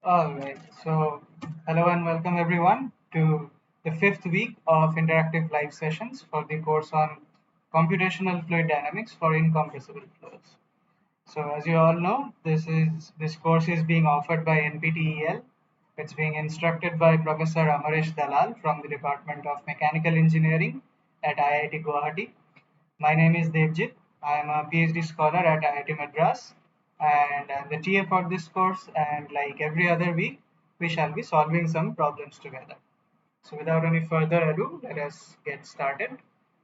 All right. So, hello and welcome everyone to the fifth week of interactive live sessions for the course on Computational Fluid Dynamics for Incompressible Flows. So, as you all know, this course is being offered by NPTEL. It's being instructed by Professor Amaresh Dalal from the Department of Mechanical Engineering at IIT Guwahati. My name is Debjit. I am a PhD scholar at IIT Madras and I'm the TA for this course. And like every other week, we shall be solving some problems together. So without any further ado, let us get started.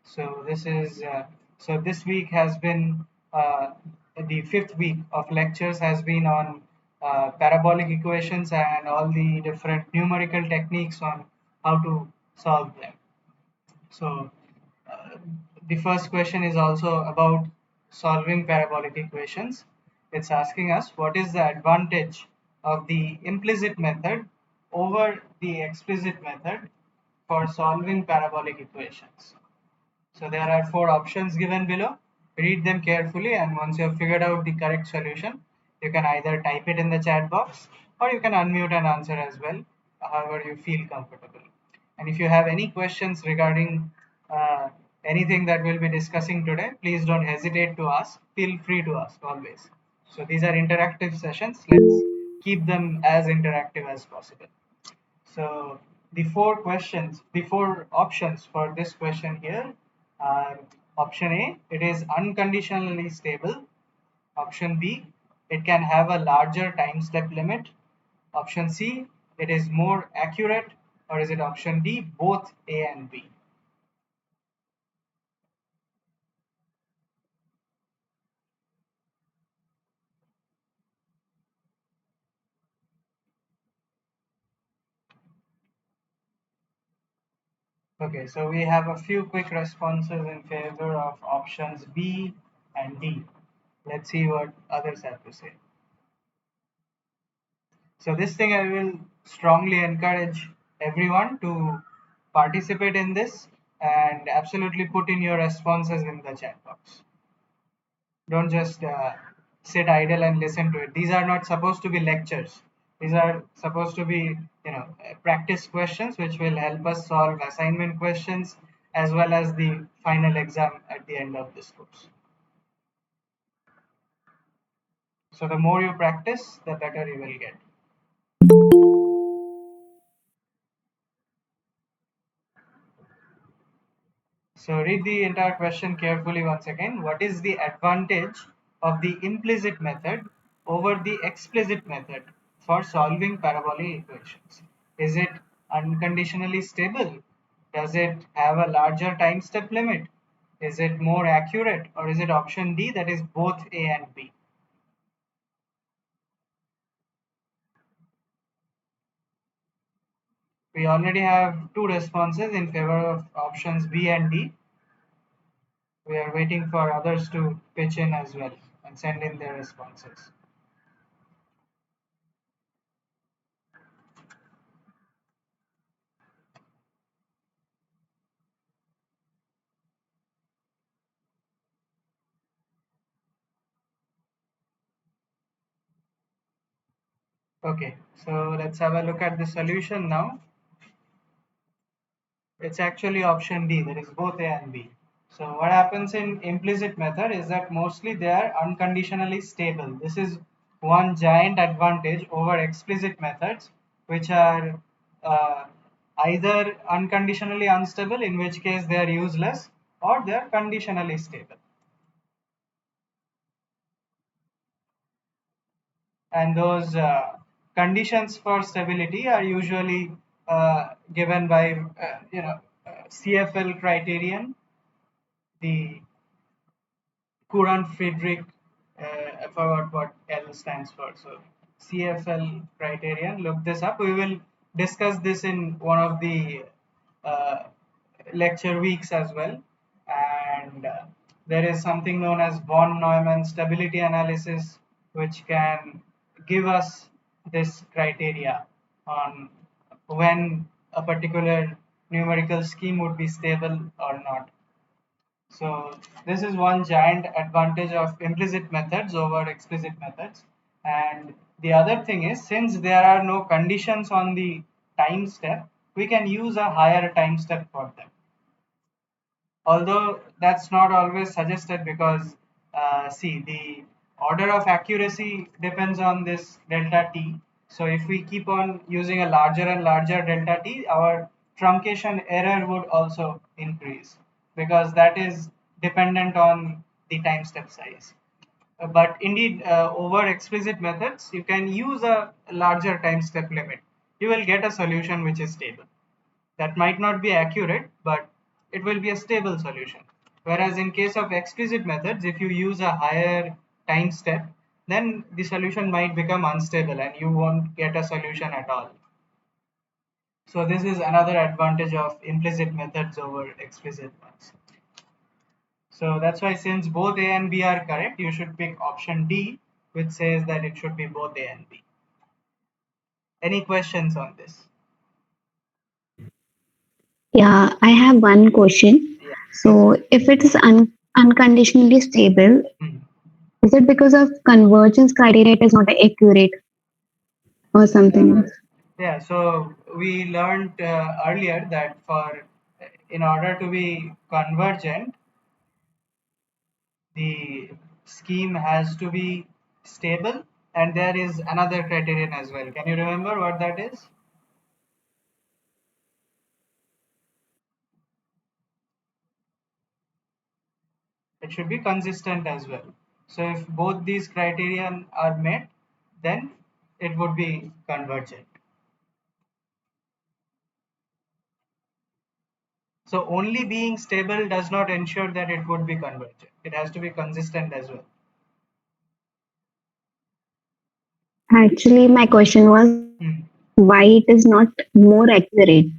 So this week has been the fifth week of lectures has been on parabolic equations and all the different numerical techniques on how to solve them. So uh, the first question is also about solving parabolic equations. It's asking us what is the advantage of the implicit method over the explicit method for solving parabolic equations. So there are four options given below. Read them carefully, and once you have figured out the correct solution, you can either type it in the chat box or you can unmute and answer as well, however you feel comfortable. And if you have any questions regarding uh, anything that we'll be discussing today, please don't hesitate to ask. Feel free to ask always. So these are interactive sessions. Let's keep them as interactive as possible. So the four options for this question here are option A, it is unconditionally stable. Option B, it can have a larger time step limit. Option C, it is more accurate. Or is it option D, both A and B? Okay, so we have a few quick responses in favor of options B and D. Let's see what others have to say. So this thing I will strongly encourage everyone to participate in this and absolutely put in your responses in the chat box. Don't just sit idle and listen to it. These are not supposed to be lectures. These are supposed to be, practice questions which will help us solve assignment questions as well as the final exam at the end of this course. So the more you practice, the better you will get. So read the entire question carefully once again. What is the advantage of the implicit method over the explicit method for solving parabolic equations? Is it unconditionally stable? Does it have a larger time step limit? Is it more accurate? Or is it option D, that is both A and B? We already have two responses in favor of options B and D. We are waiting for others to pitch in as well and send in their responses. Okay, so let's have a look at the solution now. It's actually option D, that is both A and B. So what happens in implicit method is that mostly they are unconditionally stable. This is one giant advantage over explicit methods, which are uh, either unconditionally unstable, in which case they are useless, or they are conditionally stable. And those conditions for stability are usually given by CFL criterion, the Courant Friedrich. I forgot what L stands for. So CFL criterion. Look this up. We will discuss this in one of the uh, lecture weeks as well. And there is something known as von Neumann stability analysis, which can give us this criteria on when a particular numerical scheme would be stable or not. So this is one giant advantage of implicit methods over explicit methods. And the other thing is, since there are no conditions on the time step, we can use a higher time step for them. Although that's not always suggested because, see, the order of accuracy depends on this delta t. So if we keep on using a larger and larger delta t, our truncation error would also increase because that is dependent on the time step size. But indeed, over explicit methods, you can use a larger time step limit. You will get a solution which is stable. That might not be accurate, but it will be a stable solution. Whereas in case of explicit methods, if you use a higher time step, then the solution might become unstable and you won't get a solution at all. So this is another advantage of implicit methods over explicit ones. So that's why, since both A and B are correct, you should pick option D, which says that it should be both A and B. Any questions on this? Yeah, I have one question. Yeah, please. So, if it is unconditionally stable, Hmm. is it because of convergence criteria it is not accurate or something else? Yeah, so we learned earlier that in order to be convergent, the scheme has to be stable, and there is another criterion as well. Can you remember what that is? It should be consistent as well. So if both these criterion are met, then it would be convergent. So only being stable does not ensure that it would be convergent. It has to be consistent as well. Actually, my question was Hmm. why it is not more accurate.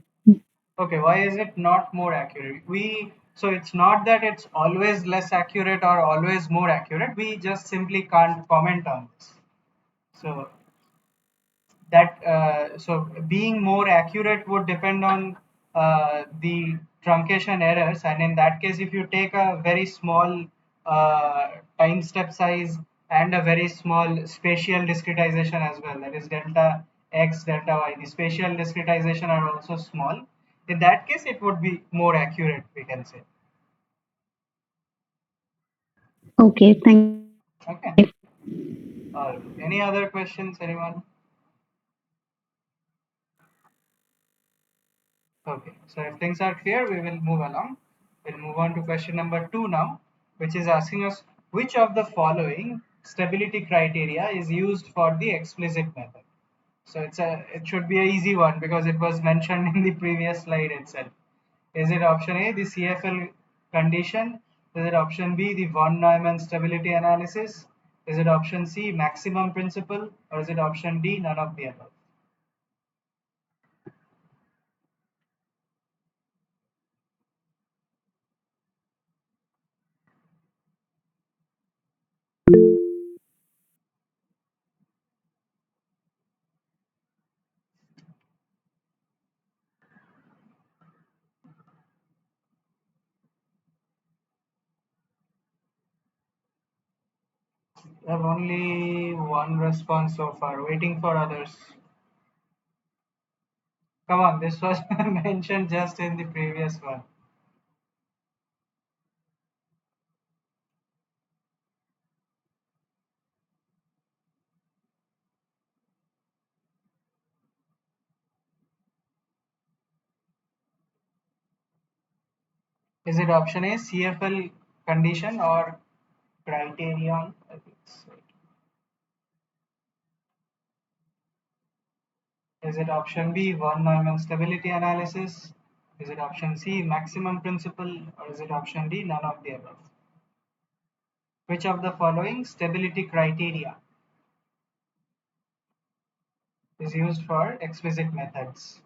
Okay, why is it not more accurate? So it's not that it's always less accurate or always more accurate. We just simply can't comment on this. So being more accurate would depend on the truncation errors, and in that case, if you take a very small time step size and a very small spatial discretization as well, that is delta x, delta y, the spatial discretization are also small. In that case, it would be more accurate, we can say. Okay, thank you. Okay. Any other questions, anyone? Okay, so if things are clear, we will move along. We'll move on to question number 2 now, which is asking us which of the following stability criteria is used for the explicit method. So it should be an easy one because it was mentioned in the previous slide itself. Is it option A, the CFL condition? Is it option B, the von Neumann stability analysis? Is it option C, maximum principle? Or is it option D, none of the above? I have only one response so far, waiting for others. Come on, this was mentioned just in the previous one. Is it option A, CFL condition or criterion? Is it option B, von Neumann stability analysis? Is it option C, maximum principle? Or is it option D, none of the above? Which of the following stability criteria is used for explicit methods?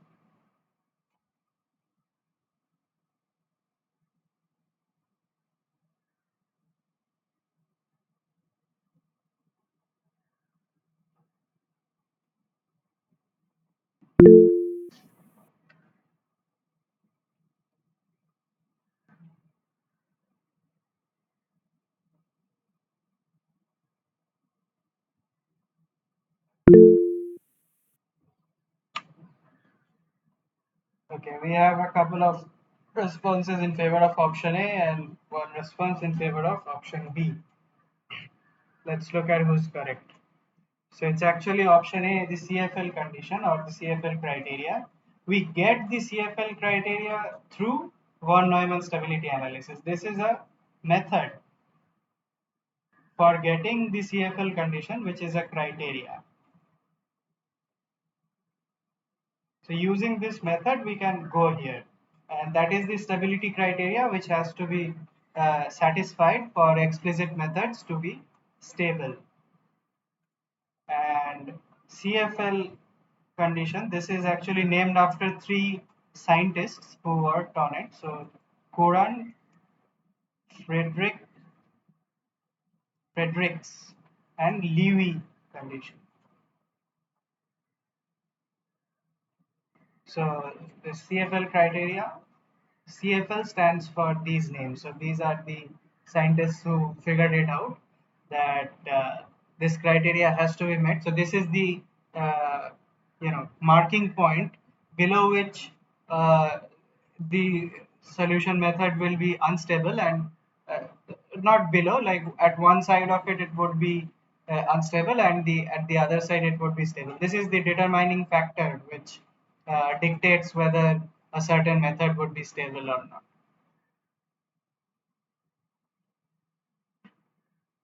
Okay, we have a couple of responses in favor of option A and one response in favor of option B. Let's look at who's correct. So it's actually option A, the CFL condition or the CFL criteria. We get the CFL criteria through von Neumann stability analysis. This is a method for getting the CFL condition, which is a criteria. So using this method, we can go here. And that is the stability criteria, which has to be satisfied for explicit methods to be stable. And CFL condition, this is actually named after three scientists who worked on it. So Coran, Frederick, Fredericks, and Levy condition. So the CFL criteria, CFL stands for these names. So these are the scientists who figured it out that this criteria has to be met. So this is the uh, marking point below which the solution method will be unstable, and uh, not below, like at one side of it would be unstable, and the at the other side it would be stable. This is the determining factor which dictates whether a certain method would be stable or not.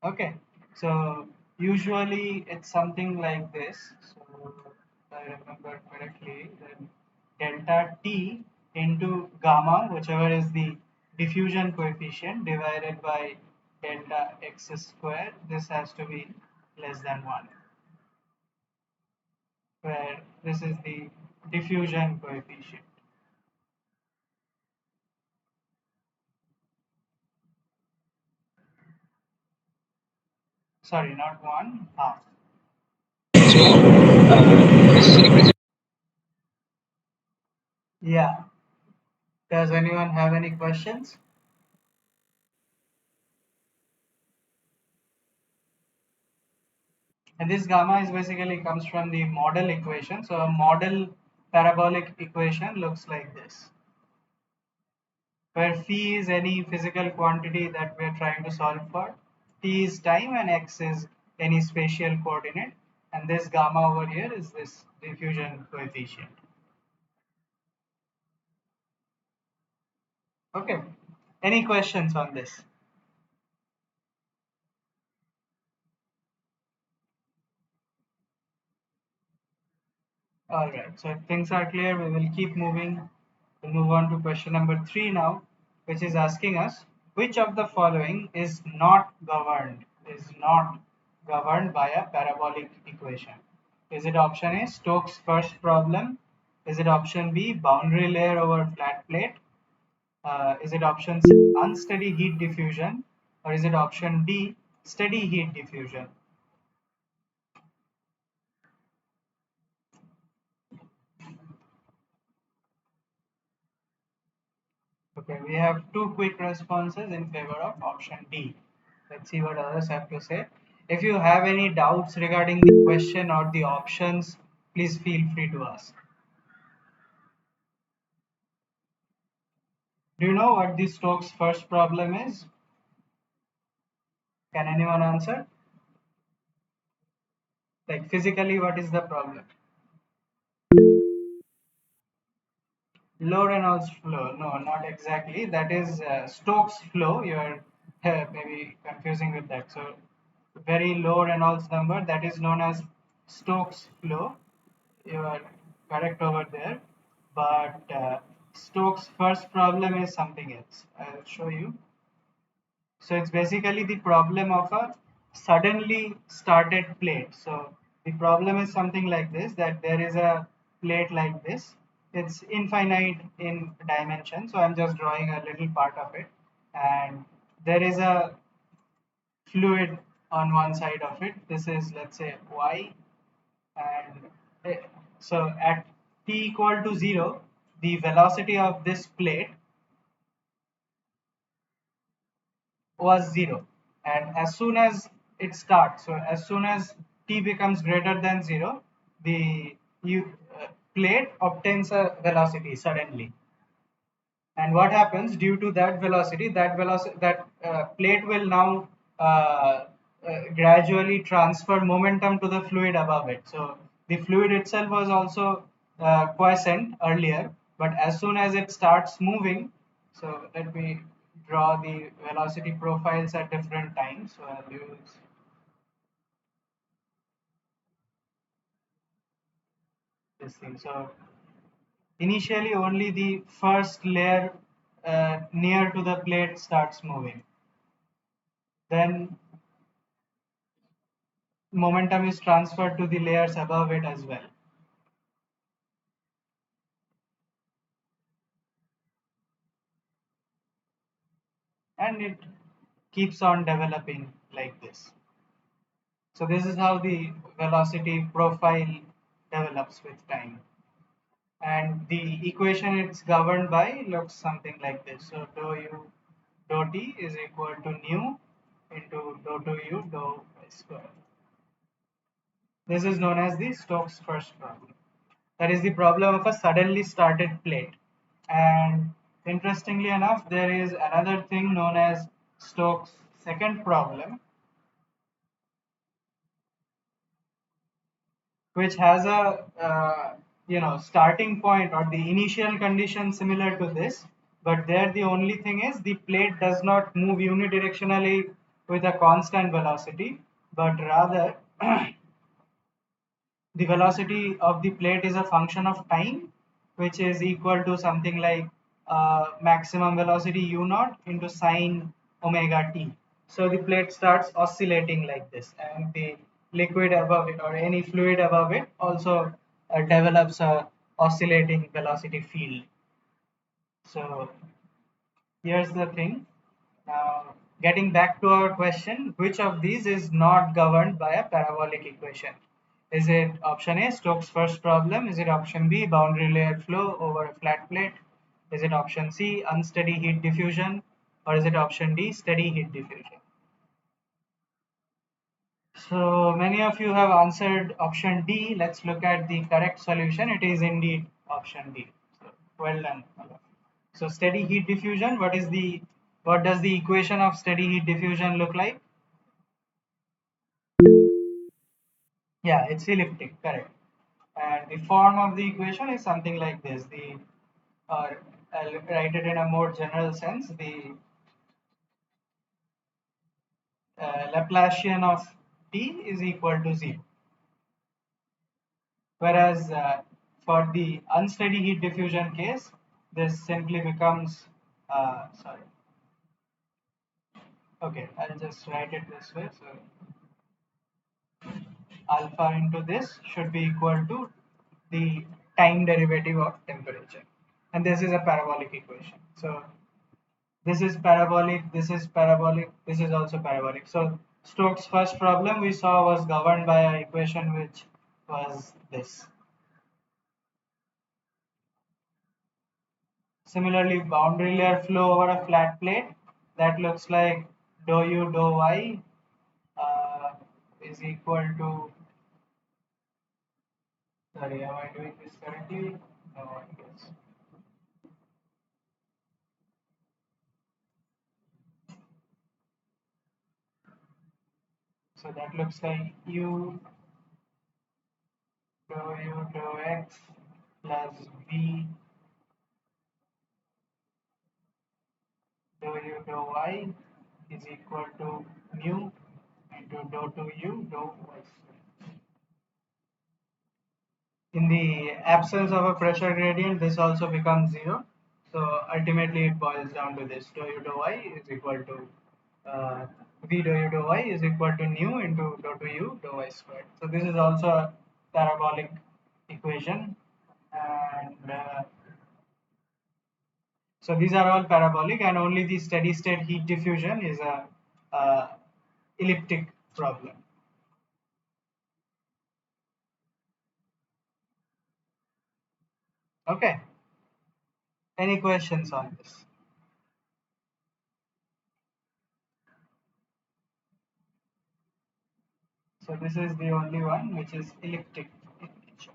Okay, so usually it's something like this. So if I remember correctly, then delta T into gamma, whichever is the diffusion coefficient, divided by delta x square. This has to be less than 1, where this is the diffusion coefficient. Sorry, not 1, half. Yeah. Does anyone have any questions? And this gamma is basically comes from the model equation. So a model parabolic equation looks like this, where phi is any physical quantity that we are trying to solve for, t is time, and x is any spatial coordinate, and this gamma over here is this diffusion coefficient. Okay. Any questions on this? All right, so if things are clear, we will keep moving. We'll move on to question number 3 now, which is asking us which of the following is not governed by a parabolic equation. Is it option A, Stokes' first problem? Is it option B, boundary layer over flat plate? Is it option C, unsteady heat diffusion? Or is it option D, steady heat diffusion? Okay, we have two quick responses in favor of option D. Let's see what others have to say. If you have any doubts regarding the question or the options, please feel free to ask. Do you know what the Stokes' first problem is? Can anyone answer? Like physically, what is the problem? Low Reynolds flow. No, not exactly. That is Stokes flow. You're maybe confusing with that. So very low Reynolds number, that is known as Stokes flow. You are correct over there. But Stokes' first problem is something else. I'll show you. So it's basically the problem of a suddenly started plate. So the problem is something like this, that there is a plate like this. It's infinite in dimension. So I'm just drawing a little part of it. And there is a fluid on one side of it. This is, let's say, y. And eh, so at t equal to 0, the velocity of this plate was 0, and as soon as it starts, so as soon as t becomes greater than 0, the plate obtains a velocity suddenly. And what happens due to that velocity? That plate will now gradually transfer momentum to the fluid above it. So the fluid itself was also quiescent earlier, but as soon as it starts moving, so let me draw the velocity profiles at different times. So I'll use this thing. So initially only the first layer near to the plate starts moving. Then momentum is transferred to the layers above it as well. And it keeps on developing like this. So this is how the velocity profile develops with time. And the equation it's governed by looks something like this. So dou u dou t is equal to nu into dou 2u dou y square. This is known as the Stokes' first problem. That is the problem of a suddenly started plate. And interestingly enough, there is another thing known as Stokes' second problem, which has a starting point or the initial condition similar to this, but there the only thing is the plate does not move unidirectionally with a constant velocity, but rather the velocity of the plate is a function of time, which is equal to something like maximum velocity u naught into sine omega t. So the plate starts oscillating like this, and the liquid above it or any fluid above it also develops a oscillating velocity field. So here's the thing. Now, getting back to our question, which of these is not governed by a parabolic equation? Is it option A, Stokes' first problem? Is it option B, boundary layer flow over a flat plate? Is it option C, unsteady heat diffusion? Or is it option D, steady heat diffusion? So many of you have answered option D. Let's look at the correct solution. It is indeed option D. So well done. So steady heat diffusion, what does the equation of steady heat diffusion look like? Yeah, it's elliptic, correct. And the form of the equation is something like this. Or I'll write it in a more general sense. The Laplacian of t is equal to 0. Whereas for the unsteady heat diffusion case, this simply becomes, sorry, okay, I'll just write it this way. So alpha into this should be equal to the time derivative of temperature. And this is a parabolic equation. So this is parabolic, this is parabolic, this is also parabolic. So Stokes' first problem we saw was governed by an equation which was this. Similarly, boundary layer flow over a flat plate, that looks like dou u dou y is equal to, sorry, am I doing this correctly? No, I guess. So that looks like u dou u dou x plus v dou u dou y is equal to mu into dou to u dou y. In the absence of a pressure gradient, this also becomes 0. So ultimately it boils down to this: dou u dou y is equal to v dou u dou y is equal to nu into dou to u dou y squared. So this is also a parabolic equation, and so these are all parabolic, and only the steady state heat diffusion is a uh, elliptic problem. Okay. Any questions on this? So this is the only one which is elliptic in nature.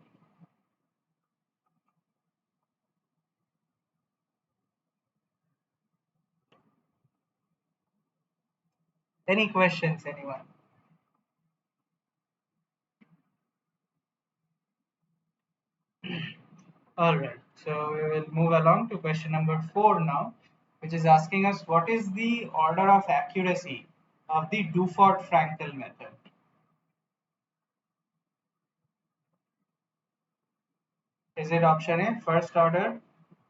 Any questions, anyone? All right. So we will move along to question number 4 now, which is asking us what is the order of accuracy of the Dufort-Frankel method? Is it option A, first order?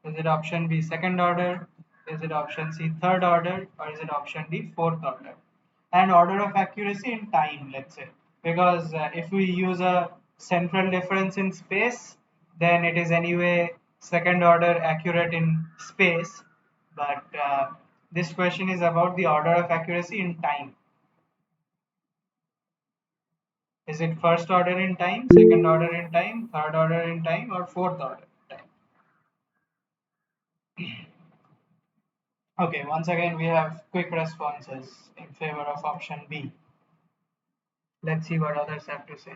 Is it option B, second order? Is it option C, third order? Or is it option D, fourth order? And order of accuracy in time, let's say. Because if we use a central difference in space, then it is anyway second order accurate in space. But this question is about the order of accuracy in time. Is it first order in time, second order in time, third order in time, or fourth order in time? Okay, once again, we have quick responses in favor of option B. Let's see what others have to say.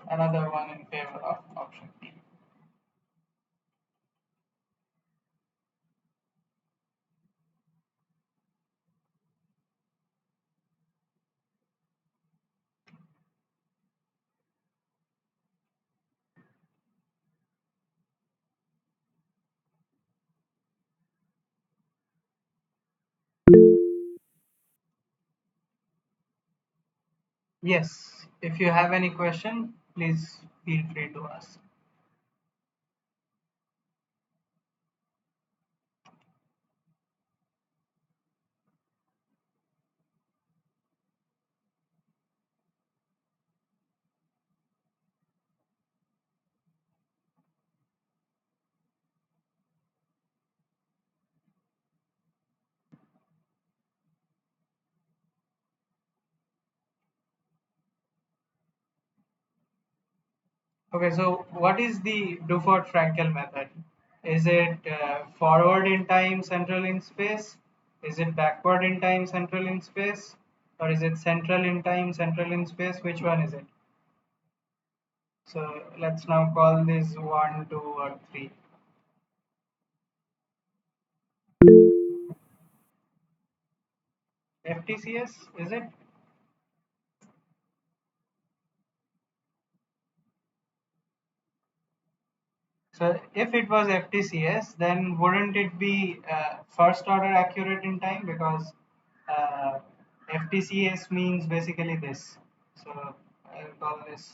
Another one in favor of option B. Yes, if you have any question, please feel free to ask. Okay, so what is the Dufort-Frankel method? Is it forward in time, central in space? Is it backward in time, central in space? Or is it central in time, central in space? Which one is it? So let's now call this 1, 2, or 3. FTCS, is it? So if it was FTCS, then wouldn't it be first order accurate in time? Because uh, FTCS means basically this. So I'll call this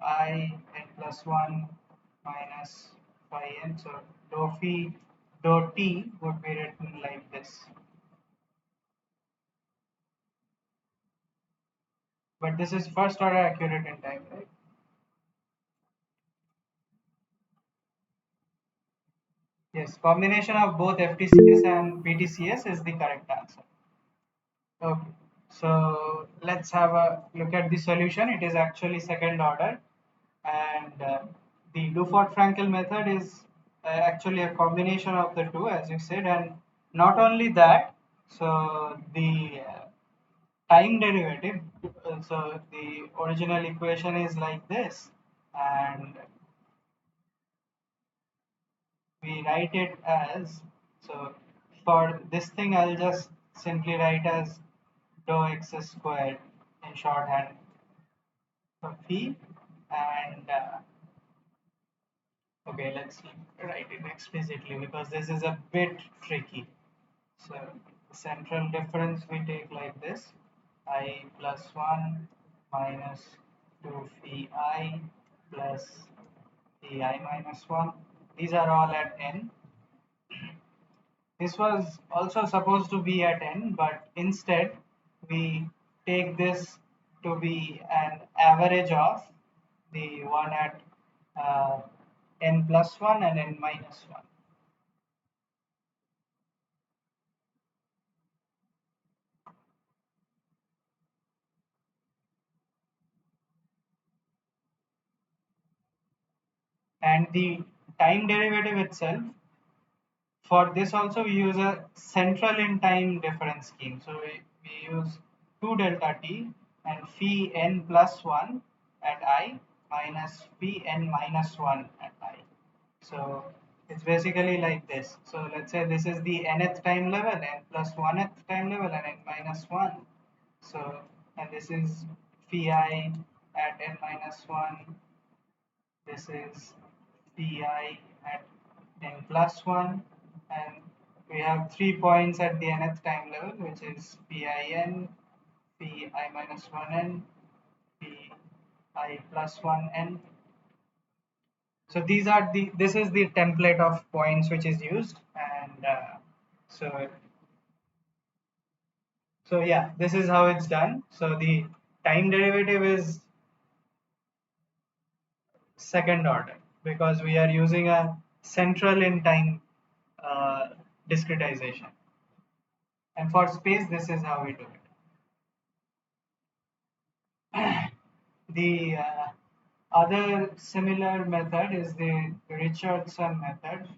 I n plus 1 minus phi n. So dou phi dou t would be written like this. But this is first order accurate in time, right? Yes, combination of both FTCS and PTCS is the correct answer. Okay, so let's have a look at the solution. It is actually second order, and the Dufort-Frankel method is actually a combination of the two, as you said, and not only that. So the time derivative. So the original equation is like this, and we write it as, so for this thing I'll just simply write as dou x squared in shorthand for phi, and okay, let's write it explicitly because this is a bit tricky. So central difference we take like this: I plus 1 minus 2 phi I plus phi I minus 1. These are all at n. This was also supposed to be at n, but instead we take this to be an average of the one at uh, n plus 1 and n minus 1. And the time derivative itself, for this also we use a central in time difference scheme. So we use 2 delta t and phi n plus 1 at I minus phi n minus 1 at I. So it's basically like this. So let's say this is the nth time level, n plus 1th time level, and n minus 1. So, and this is phi I at n minus 1. This is phi at n plus 1. And we have 3 points at the nth time level, which is pin, phi minus 1n, phi plus 1n. So these are this is the template of points which is used, and so yeah, this is how it's done. So the time derivative is second order because we are using a central in time uh, discretization, and for space this is how we do it. The other similar method is the Richardson method,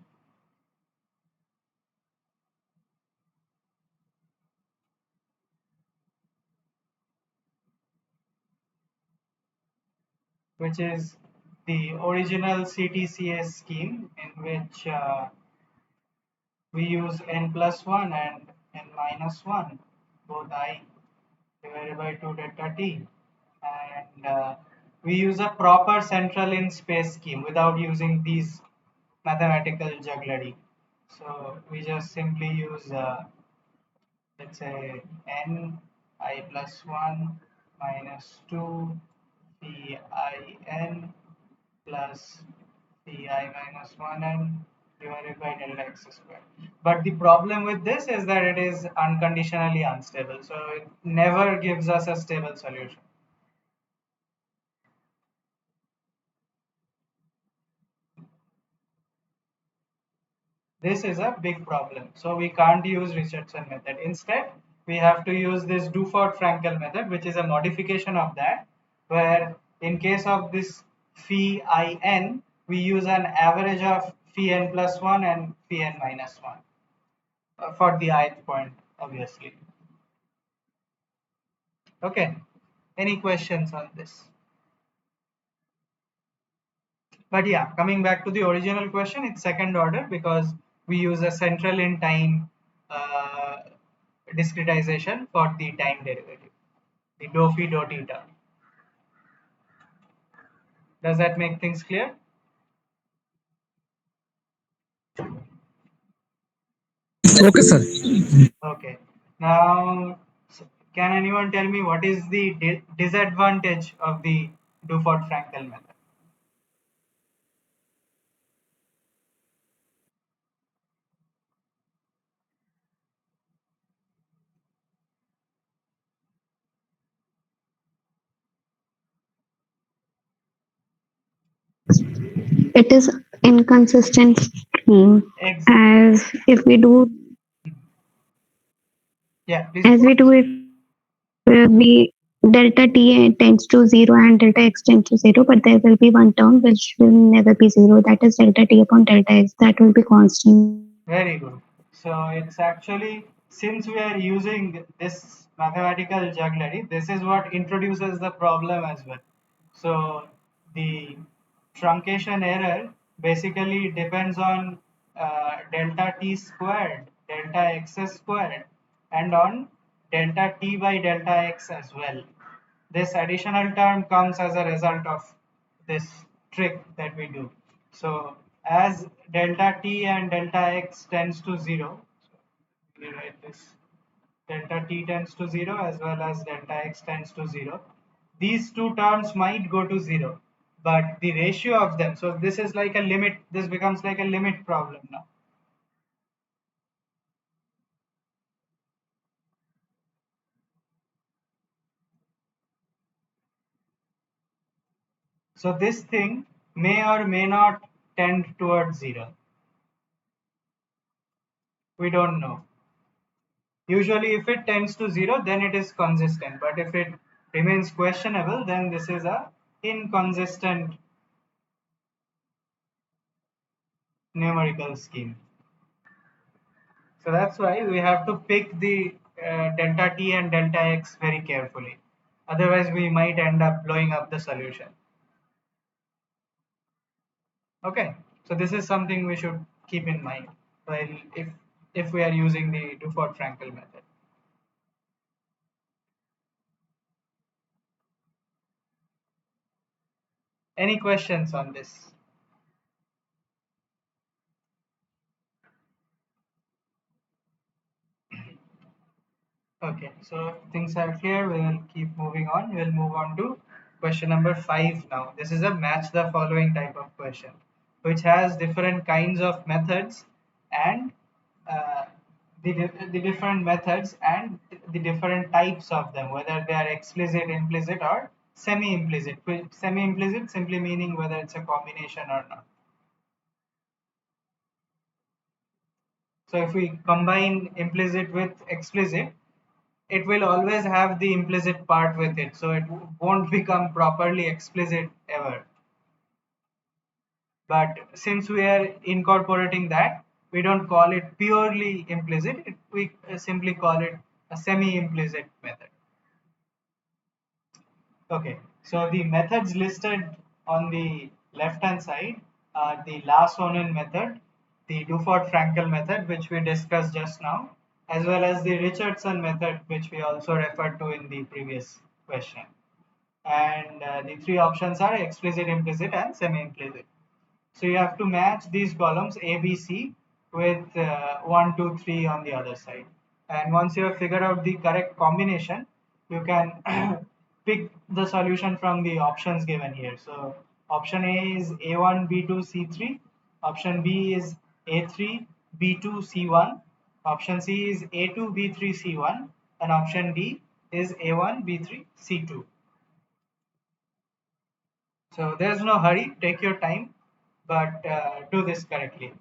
which is the original CTCS scheme in which we use n plus 1 and n minus 1, both I divided by 2 delta t. And we use a proper central in space scheme without using these mathematical jugglery. So we just simply use, let's say, n I plus 1 minus 2 p I n plus Ci minus 1n divided by delta x squared. But the problem with this is that it is unconditionally unstable. So it never gives us a stable solution. This is a big problem. So we can't use Richardson method. Instead, we have to use this Dufort-Frankel method, which is a modification of that, where in case of this phi in, we use an average of phi n plus 1 and phi n minus 1 for the ith point, obviously. Okay. Any questions on this? But yeah, coming back to the original question, it's second order because we use a central in time uh, discretization for the time derivative, the dou phi dou theta. Does that make things clear? Okay, sir. Okay. Now, can anyone tell me what is the disadvantage of the Dufort-Frankel method? It is inconsistent scheme Exactly. as if we do Yeah, please as go we do it we delta t tends to 0 and delta x tends to 0, but there will be one term which will never be 0, that is delta t upon delta x, that will be constant. Very good. So it's actually, since we are using this mathematical jugglery, this is what introduces the problem as well. So the truncation error basically depends on delta t squared, delta x squared, and on delta t by delta x as well. This additional term comes as a result of this trick that we do. So as delta t and delta x tends to 0, so we write this delta t tends to 0 as well as delta x tends to 0. These two terms might go to 0, but the ratio of them, so this is like a limit, this becomes like a limit problem now. So this thing may or may not tend towards 0. We don't know. Usually if it tends to 0, then it is consistent, but if it remains questionable, then this is a inconsistent numerical scheme. So that's why we have to pick the delta t and delta x very carefully. Otherwise, we might end up blowing up the solution. Okay, so this is something we should keep in mind while if we are using the Dufort-Frankel method. Any questions on this? Okay, so things are clear. We will keep moving on. We'll move on to question number 5 now. This is a match the following type of question, which has different kinds of methods and uh, the different methods and the different types of them, whether they are explicit, implicit, or semi-implicit. Semi-implicit simply meaning whether it's a combination or not. So if we combine implicit with explicit, it will always have the implicit part with it, so it won't become properly explicit ever. But since we are incorporating that, we don't call it purely implicit, we simply call it a semi-implicit method. Okay, so the methods listed on the left hand side are the Larsonen method, the Dufort-Frankel method, which we discussed just now, as well as the Richardson method, which we also referred to in the previous question. And the three options are explicit, implicit, and semi-implicit. So you have to match these columns A, B, C with 1, 2, 3 on the other side. And once you have figured out the correct combination, you can pick the solution from the options given here. So option A is A1, B2, C3. Option B is A3, B2, C1. Option C is A2, B3, C1. And option D is A1, B3, C2. So there's no hurry, take your time, but do this correctly.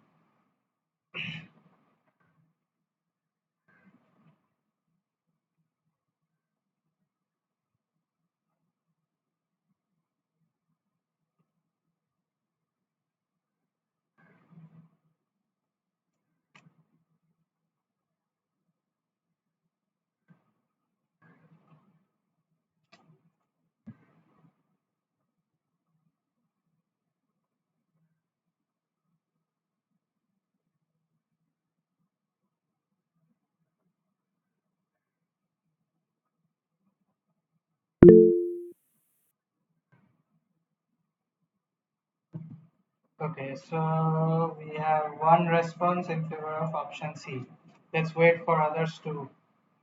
Okay, so we have one response in favor of option C. Let's wait for others to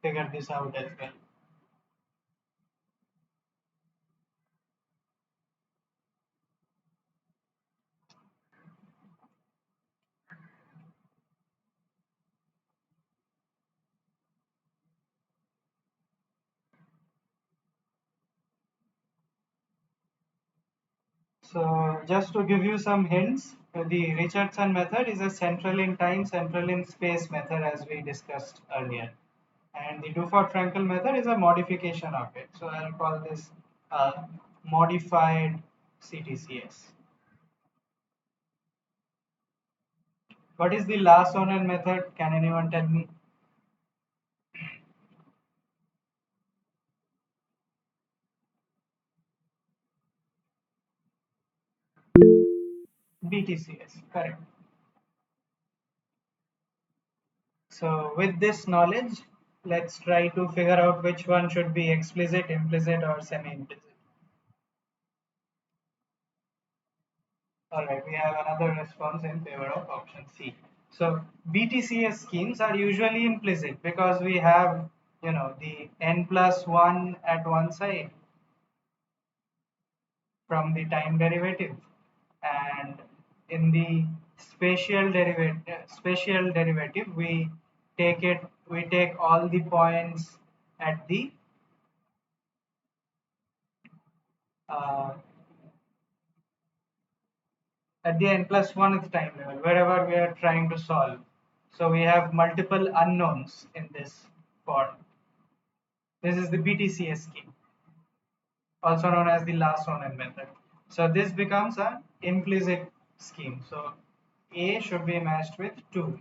figure this out as well. So just to give you some hints, the Richardson method is a central in time, central in space method as we discussed earlier. And the Dufort-Frankel method is a modification of it. So I'll call this modified CTCS. What is the Larsonen method? Can anyone tell me? BTCS, correct. So with this knowledge, let's try to figure out which one should be explicit, implicit, or semi-implicit. All right, we have another response in favor of option C. So BTCS schemes are usually implicit because we have, the n plus 1 at one side from the time derivative, and in the spatial derivative we take all the points at the uh, n plus 1th time level wherever we are trying to solve. So we have multiple unknowns in this form. This is the BTCS scheme, also known as the Larsonen method. So this becomes an implicit scheme. So A should be matched with 2.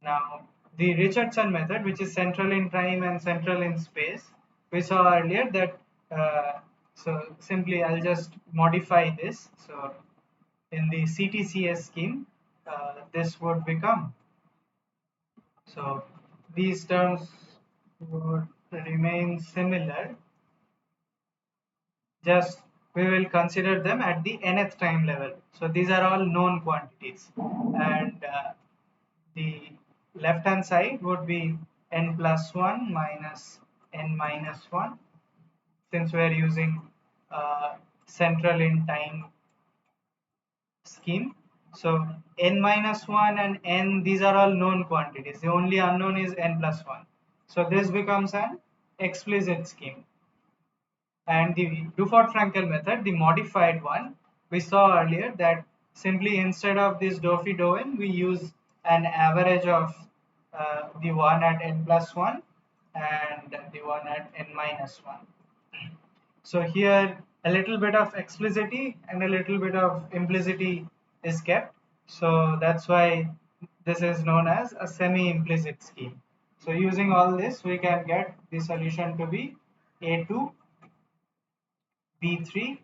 Now, the Richardson method, which is central in time and central in space, we saw earlier that, so simply I'll just modify this. So in the CTCS scheme, this would become, so these terms would remain similar, just we will consider them at the nth time level. So these are all known quantities, and the left hand side would be n plus 1 minus n minus 1, since we are using central in time scheme. So n minus 1 and n, these are all known quantities. The only unknown is n plus 1. So this becomes an explicit scheme. And the Dufort-Frankel method, the modified one, we saw earlier that simply instead of this dou phi dou n, we use an average of the one at n plus 1 and the one at n minus 1. So here a little bit of explicitity and a little bit of implicity is kept. So that's why this is known as a semi-implicit scheme. So using all this, we can get the solution to be A2, B3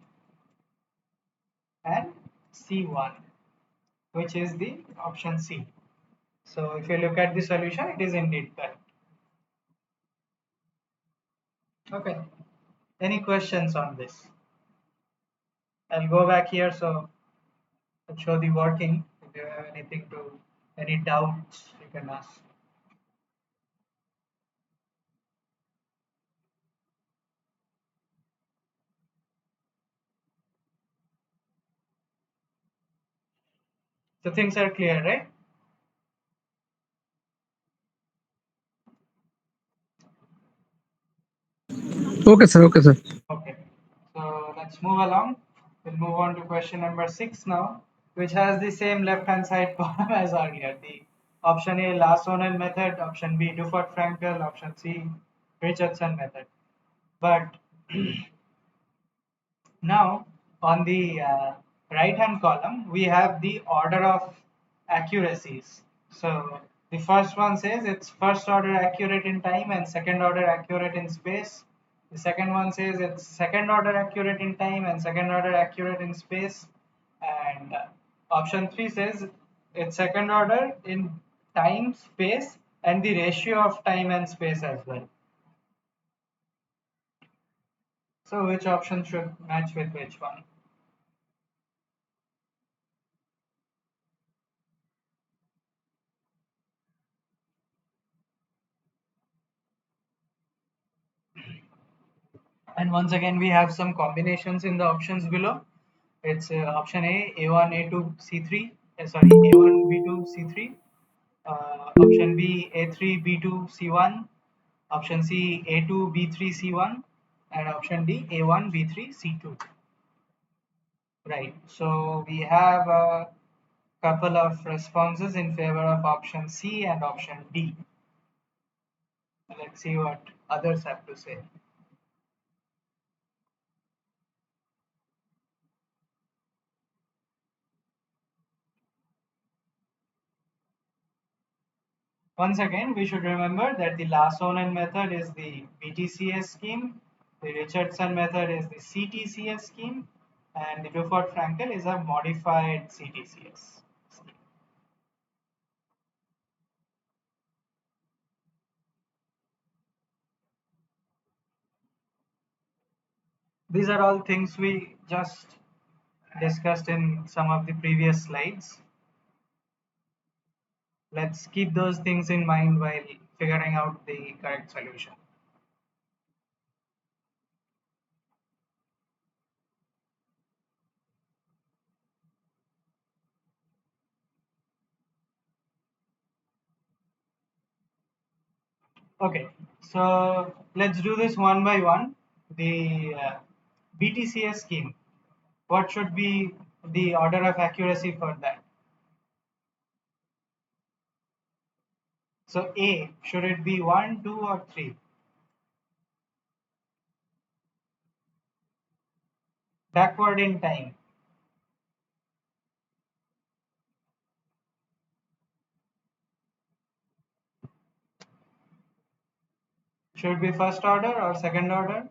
and C1, which is the option C. So if you look at the solution, it is indeed correct. Okay. Any questions on this? I'll go back here so I'll show the working. If you have anything to, any doubts, you can ask. So things are clear, right? Okay, sir. Okay, sir. Okay. So let's move along. We'll move on to question number 6 now, which has the same left-hand side column as earlier. The option A, Larsson method, option B, Dufort-Frankel, option C, Richardson method. But now on the right hand column, we have the order of accuracies. So the first one says it's first order accurate in time and second order accurate in space. The second one says it's second order accurate in time and second order accurate in space. And option 3 says it's second order in time, space, and the ratio of time and space as well. So which option should match with which one? And once again, we have some combinations in the options below. It's option A, A1, A2, C3, sorry, A1, B2, C3. Option B, A3, B2, C1. Option C, A2, B3, C1. And option D, A1, B3, C2. Right. So we have a couple of responses in favor of option C and option D. Let's see what others have to say. Once again, we should remember that the Larsson method is the BTCS scheme, the Richardson method is the CTCS scheme, and the Dufort-Frankel is a modified CTCS scheme. These are all things we just discussed in some of the previous slides. Let's keep those things in mind while figuring out the correct solution. Okay, so let's do this one by one. The BTCS scheme, what should be the order of accuracy for that? So A, should it be 1, 2 or 3? Backward in time. Should it be first order or second order?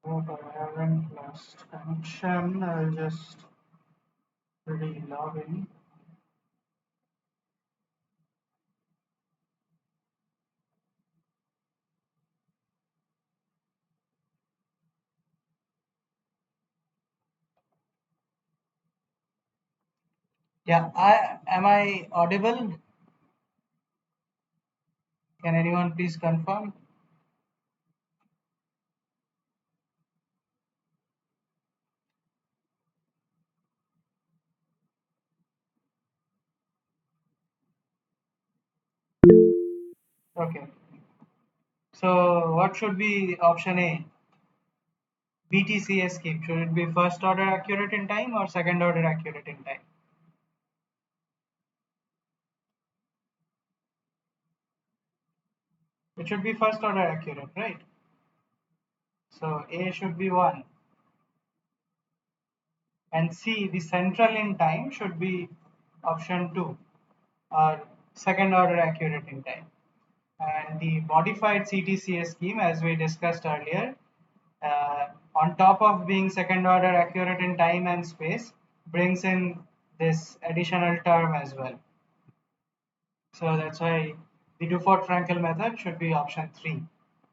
Hope I haven't lost connection. I'll just re-log in. Yeah, am I audible? Can anyone please confirm? Okay. So what should be option A? BTCS scheme. Should it be first order accurate in time or second order accurate in time? It should be first order accurate, right? So A should be 1. And C, the central in time, should be option 2 or second order accurate in time. And the modified CTCS scheme, as we discussed earlier, on top of being second order accurate in time and space, brings in this additional term as well. So that's why the Dufort-Frankel method should be option 3.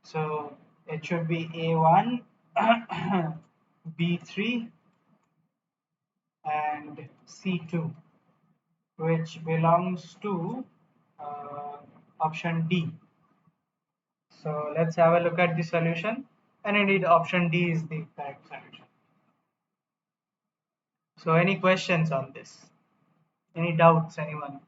So it should be A1, B3, and C2, which belongs to option D. So let's have a look at the solution. And indeed, option D is the correct solution. So any questions on this? Any doubts, anyone?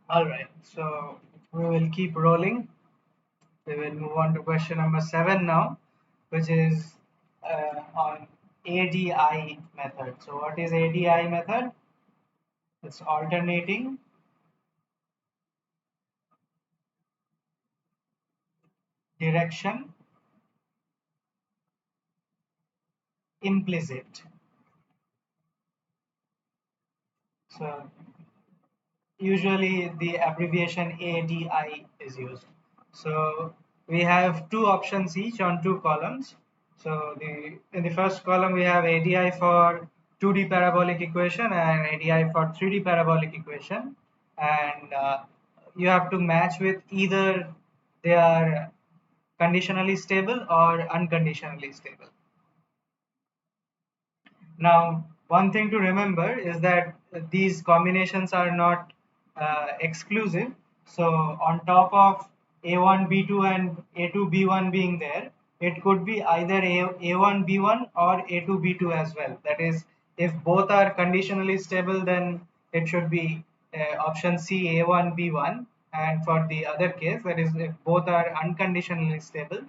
All right, so we will keep rolling. We will move on to question number 7 now, which is on ADI method. So what is ADI method? It's alternating direction implicit. So usually the abbreviation ADI is used. So we have two options each on two columns. So in the first column we have ADI for 2D parabolic equation and ADI for 3D parabolic equation, and you have to match with either they are conditionally stable or unconditionally stable. Now, one thing to remember is that these combinations are not exclusive. So on top of A1, B2 and A2, B1 being there, it could be either A1, B1 or A2, B2 as well. That is, if both are conditionally stable, then it should be option C, A1, B1. And for the other case, that is, if both are unconditionally stable,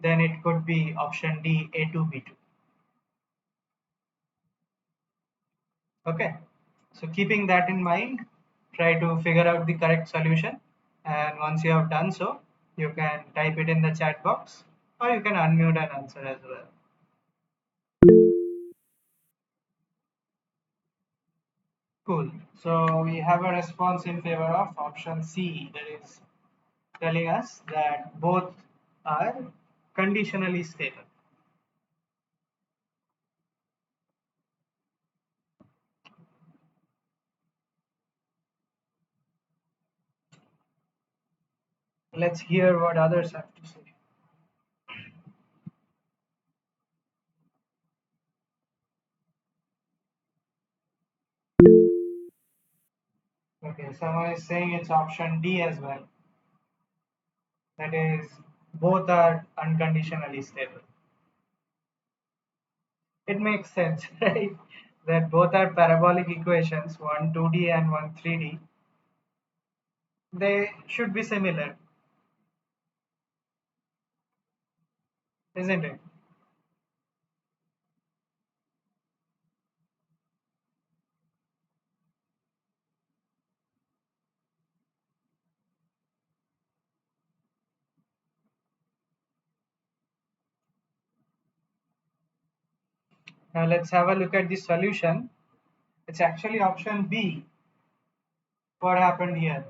then it could be option D, A2, B2. Okay, so keeping that in mind, try to figure out the correct solution. And once you have done so, you can type it in the chat box or you can unmute and answer as well. Cool. So we have a response in favor of option C, that is telling us that both are conditionally stable. Let's hear what others have to say. Okay, someone is saying it's option D as well. That is, both are unconditionally stable. It makes sense, right? That both are parabolic equations, one 2D and one 3D. They should be similar, isn't it? Now let's have a look at the solution. It's actually option B. What happened here?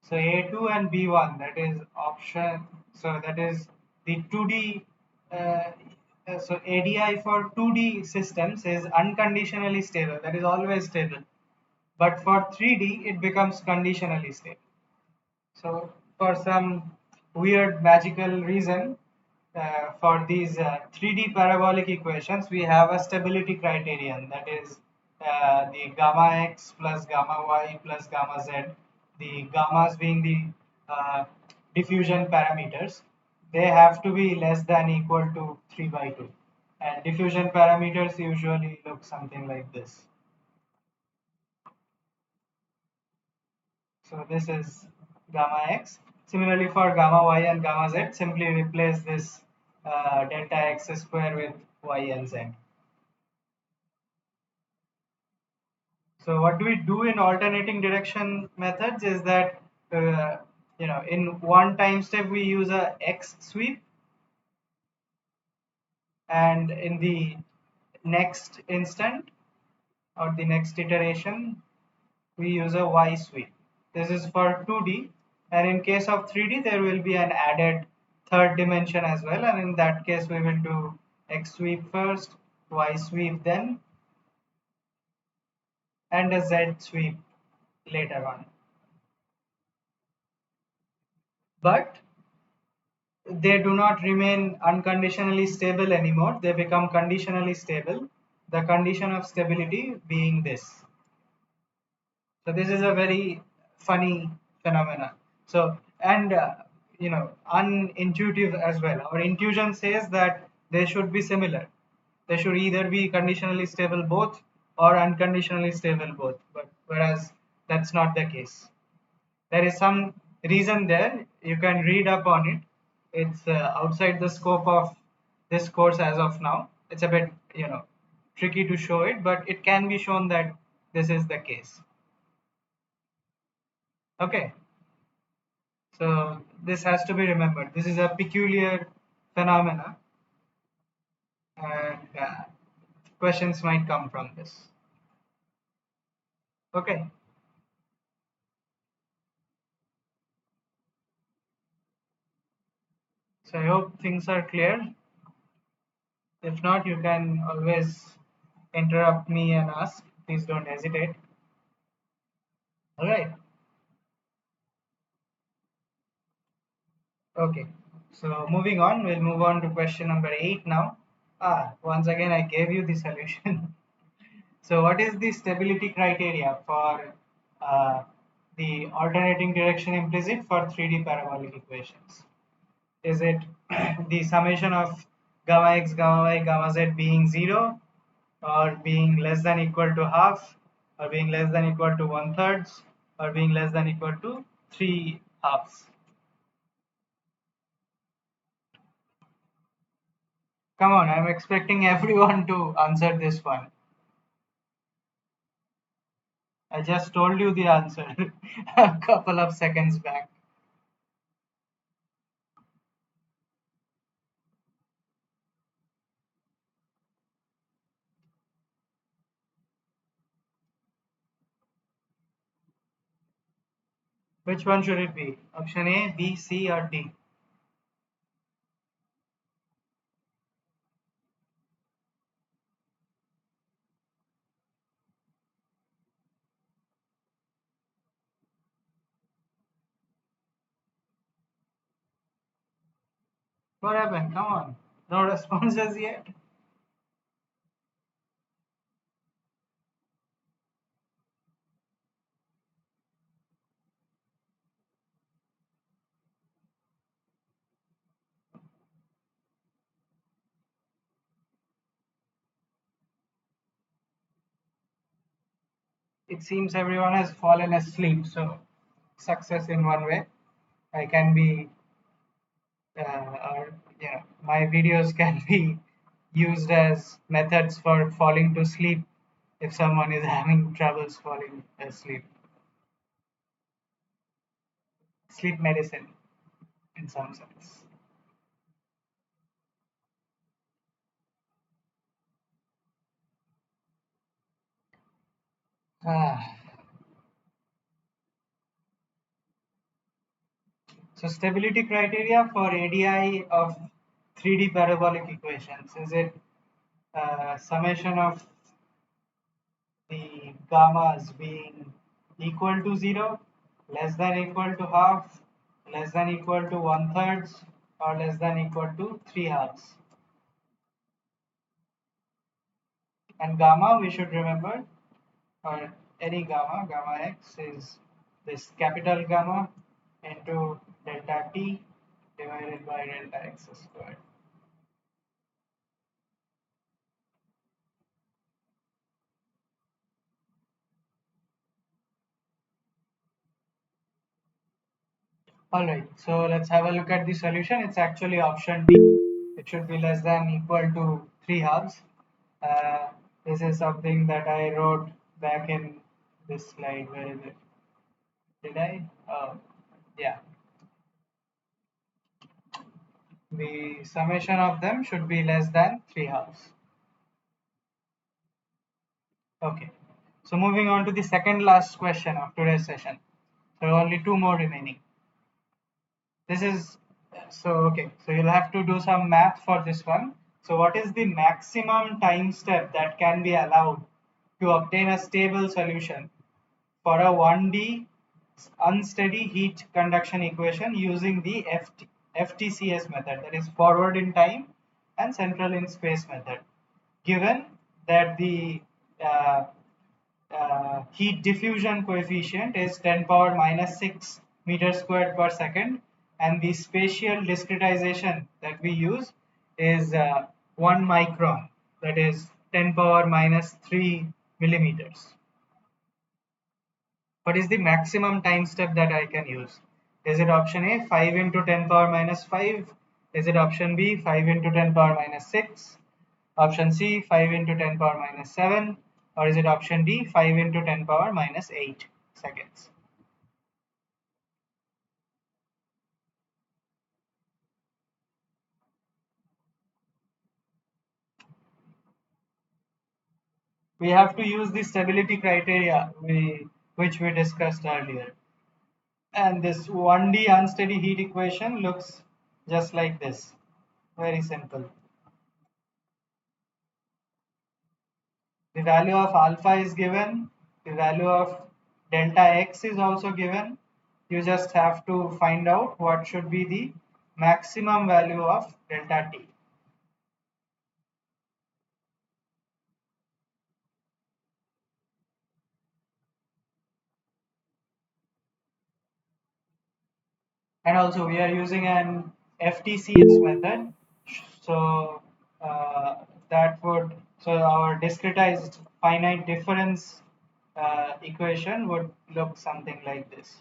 So A2 and B1, that is option, so that is the 2D, so ADI for 2D systems is unconditionally stable, that is always stable. But for 3D, it becomes conditionally stable. So for some weird magical reason, for these 3D parabolic equations, we have a stability criterion, that is the gamma x plus gamma y plus gamma z, the gammas being the diffusion parameters. They have to be less than equal to 3 by 2. And diffusion parameters usually look something like this. So this is gamma x. Similarly for gamma y and gamma z, simply replace this delta x square with y and z. So what do we do in alternating direction methods is that in one time step we use a x sweep, and in the next instant or the next iteration we use a y sweep. This is for 2D, and in case of 3D there will be an added third dimension as well, and in that case we will do x sweep first, y sweep then, and a z sweep later on. But they do not remain unconditionally stable anymore, they become conditionally stable, the condition of stability being this. So this is a very funny phenomena. So and unintuitive as well. Our intuition says that they should be similar. They should either be conditionally stable both or unconditionally stable both. But whereas that's not the case. There is some reason there. You can read up on it. It's outside the scope of this course as of now. It's a bit tricky to show it, but it can be shown that this is the case. Okay, so this has to be remembered. This is a peculiar phenomena, and questions might come from this. Okay, so I hope things are clear. If not, you can always interrupt me and ask. Please don't hesitate. All right. Okay. So moving on, we'll move on to question number 8 now. Once again, I gave you the solution. So what is the stability criteria for the alternating direction implicit for 3D parabolic equations? Is it the summation of gamma x, gamma y, gamma z being 0, or being less than equal to half, or being less than equal to 1/3, or being less than equal to 3 halves? Come on, I'm expecting everyone to answer this one. I just told you the answer a couple of seconds back. Which one should it be? Option A, B, C, or D? What happened? Come on. No responses yet? It seems everyone has fallen asleep, so success in one way. I can be, or my videos can be used as methods for falling to sleep if someone is having troubles falling asleep. Sleep medicine, in some sense. Ah, so stability criteria for ADI of 3D parabolic equations. Is it summation of the gammas being equal to 0, less than equal to half, less than equal to 1/3, or less than equal to 3/2? And gamma, we should remember, or any gamma, gamma x is this capital gamma into delta t divided by delta x squared. Alright, so let's have a look at the solution. It's actually option D. It should be less than equal to 3/2. Uh, this is something that I wrote back in this slide. Where is it? Did I? Oh, yeah. The summation of them should be less than 3/2. Okay. So moving on to the second last question of today's session. So only two more remaining. This is so okay. So you'll have to do some math for this one. So what is the maximum time step that can be allowed to obtain a stable solution for a 1D unsteady heat conduction equation using the FTCS method, that is forward in time and central in space method, given that the uh, heat diffusion coefficient is 10 power minus 6 meters squared per second, and the spatial discretization that we use is 1 micron, that is 10 power minus 3 millimeters. What is the maximum time step that I can use? Is it option A 5 into 10 power minus 5? Is it option B 5 into 10 power minus 6? Option C 5 into 10 power minus 7? Or is it option D 5 into 10 power minus 8 seconds? We have to use the stability criteria which we discussed earlier. And this 1D unsteady heat equation looks just like this. Very simple. The value of alpha is given, the value of delta x is also given. You just have to find out what should be the maximum value of delta t. And also we are using an FTCS method. So that would, so our discretized finite difference equation would look something like this.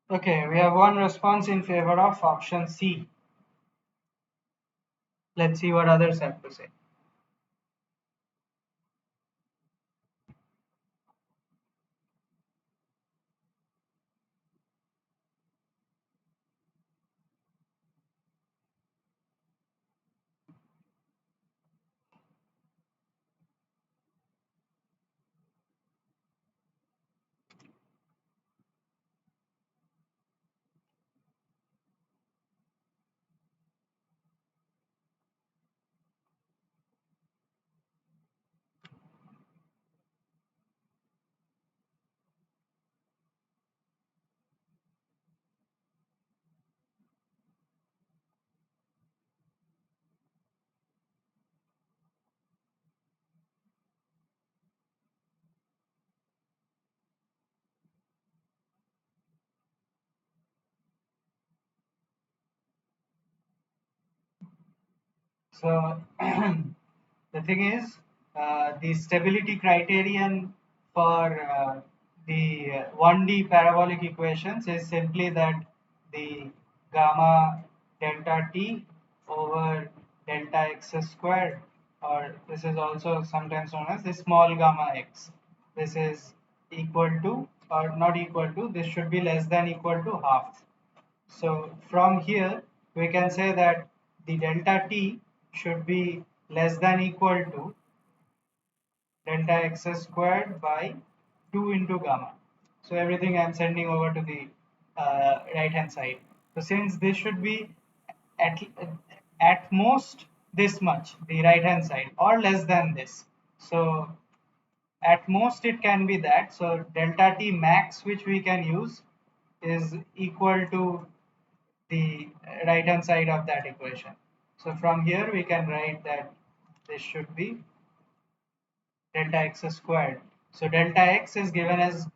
Okay, we have one response in favor of option C. Let's see what others have to say. So the thing is, the stability criterion for the 1D parabolic equations is simply that the gamma delta t over delta x squared, or this is also sometimes known as the small gamma x. This is equal to, or not equal to, this should be less than equal to half. So from here we can say that the delta t should be less than equal to delta x squared by 2 into gamma. So everything I'm sending over to the right hand side. So since this should be at, at most this much, the right hand side, or less than this. So at most it can be that. So delta t max which we can use is equal to the right hand side of that equation. So from here we can write that this should be delta x squared. So delta x is given as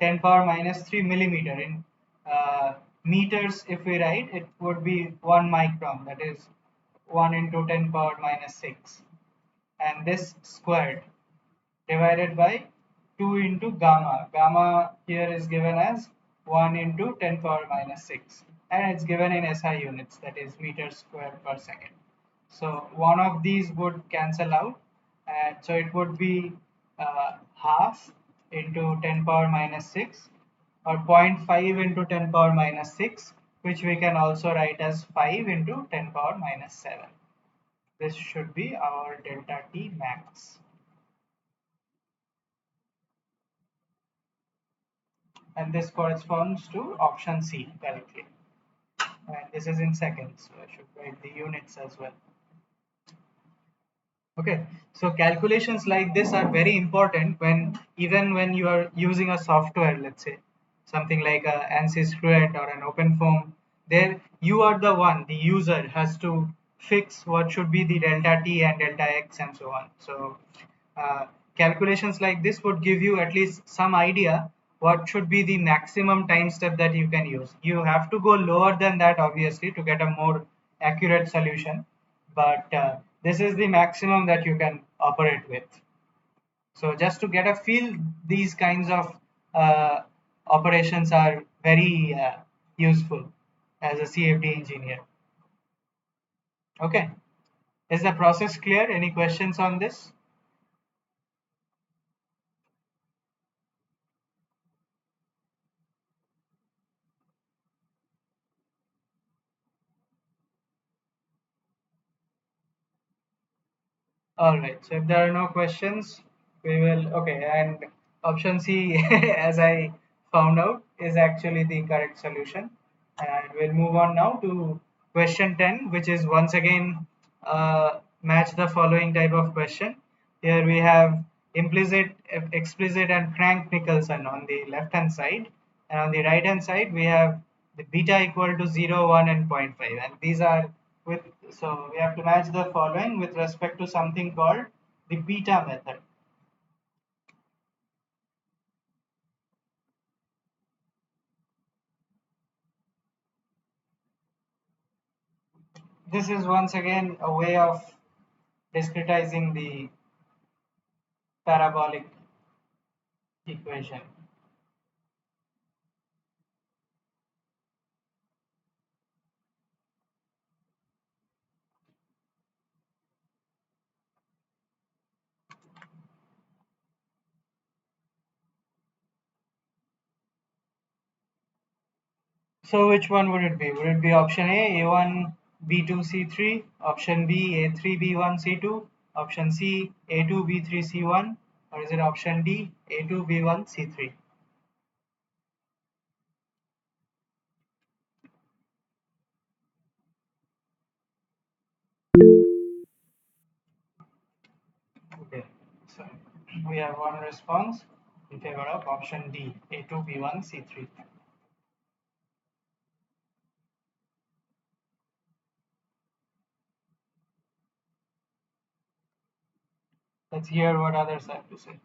10 power minus 3 millimeter. In meters, if we write, it would be 1 micron, that is 1 into 10 power minus 6. And this squared divided by 2 into gamma. Gamma here is given as 1 into 10 power minus 6. And it's given in SI units, that is meters square per second. So one of these would cancel out, and so it would be half into 10 power minus 6, or zero point 0.5 into 10 power minus 6, which we can also write as 5 into 10 power minus 7. This should be our delta T max. And this corresponds to option C correctly. And this is in seconds, so I should write the units as well. Okay, so calculations like this are very important when even when you are using a software, let's say something like a ANSYS Fluent or an OpenFOAM. There, you are the one, the user has to fix what should be the delta t and delta x and so on. So calculations like this would give you at least some idea what should be the maximum time step that you can use. You have to go lower than that obviously to get a more accurate solution, but this is the maximum that you can operate with. So just to get a feel, these kinds of operations are very useful as a CFD engineer. Okay, is the process clear? Any questions on this? All right, so if there are no questions, we will, okay, and option C, as I found out, is actually the correct solution. And we'll move on now to question 10, which is once again match the following type of question. Here we have implicit, explicit, and Frank Nicholson on the left hand side. And on the right hand side, we have the beta equal to 0, 1, and 0.5. And these are with, so we have to match the following with respect to something called the beta method. This is once again a way of discretizing the parabolic equation. So which one would it be? Would it be option A, A1, B2, C3, option B, A3, B1, C2, option C, A2, B3, C1, or is it option D, A2, B1, C3? Okay, so we have one response in favor of option D, A2, B1, C3. Let's hear what others have to say.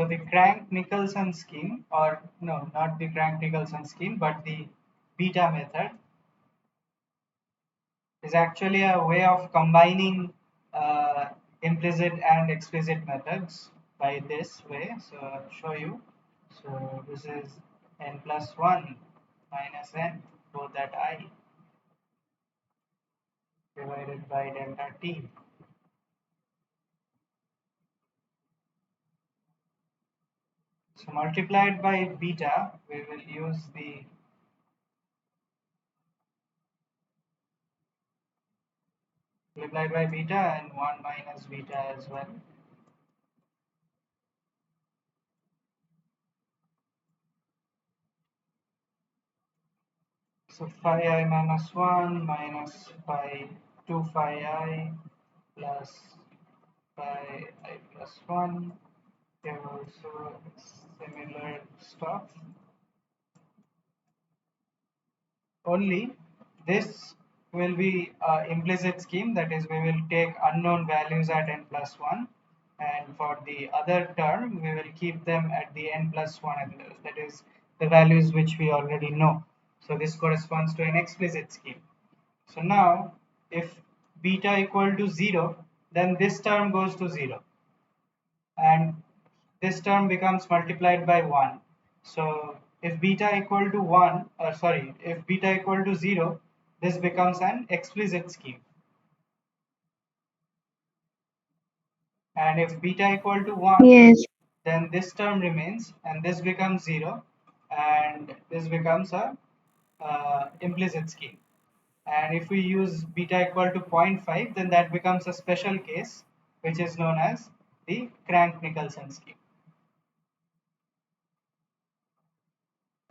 So the Crank-Nicholson scheme, or no, not the Crank-Nicholson scheme, but the beta method is actually a way of combining implicit and explicit methods by this way. So I'll show you. So this is n plus 1 minus n, both at I, divided by delta t. So multiplied by beta, we will use the multiplied by beta and 1 minus beta as well. So phi I minus 1 minus phi 2 phi I plus phi I plus 1. Here also similar stuff. Only this will be implicit scheme, that is, we will take unknown values at n plus 1, and for the other term we will keep them at the n plus 1, that is the values which we already know. So this corresponds to an explicit scheme. So now if beta equal to 0, then this term goes to 0 and this term becomes multiplied by 1. So if beta equal to 1, if beta equal to 0, this becomes an explicit scheme. And if beta equal to 1, Yes. then this term remains and this becomes 0 and this becomes a implicit scheme. And if we use beta equal to 0.5, then that becomes a special case which is known as the Crank-Nicholson scheme.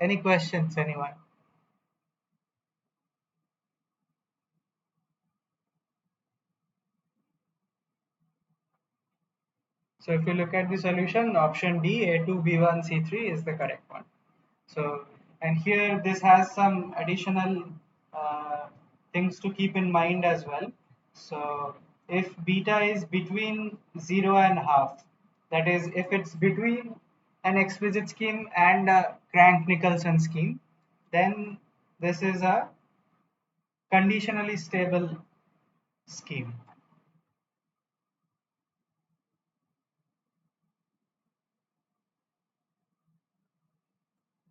Any questions, anyone? So if you look at the solution, option D, A2B1C3 is the correct one. So, and here this has some additional things to keep in mind as well. So if beta is between 0 and half, that is, if it's between an explicit scheme and a Crank-Nicholson scheme, then this is a conditionally stable scheme.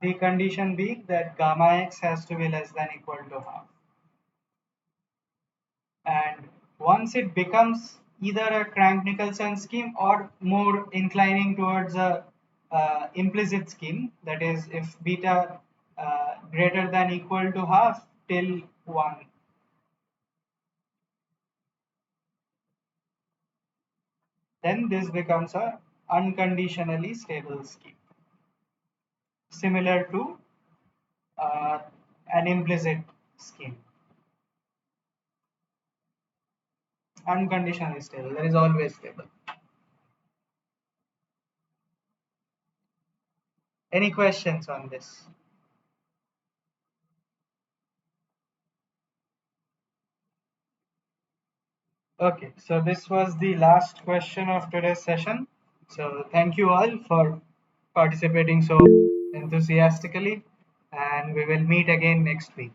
The condition being that gamma x has to be less than equal to half. And once it becomes either a Crank-Nicholson scheme or more inclining towards a implicit scheme, that is, if beta greater than equal to half till 1, then this becomes a unconditionally stable scheme, similar to uh, an implicit scheme. Unconditionally stable, that is always stable. Any questions on this? Okay, so this was the last question of today's session. So thank you all for participating so enthusiastically, and we will meet again next week.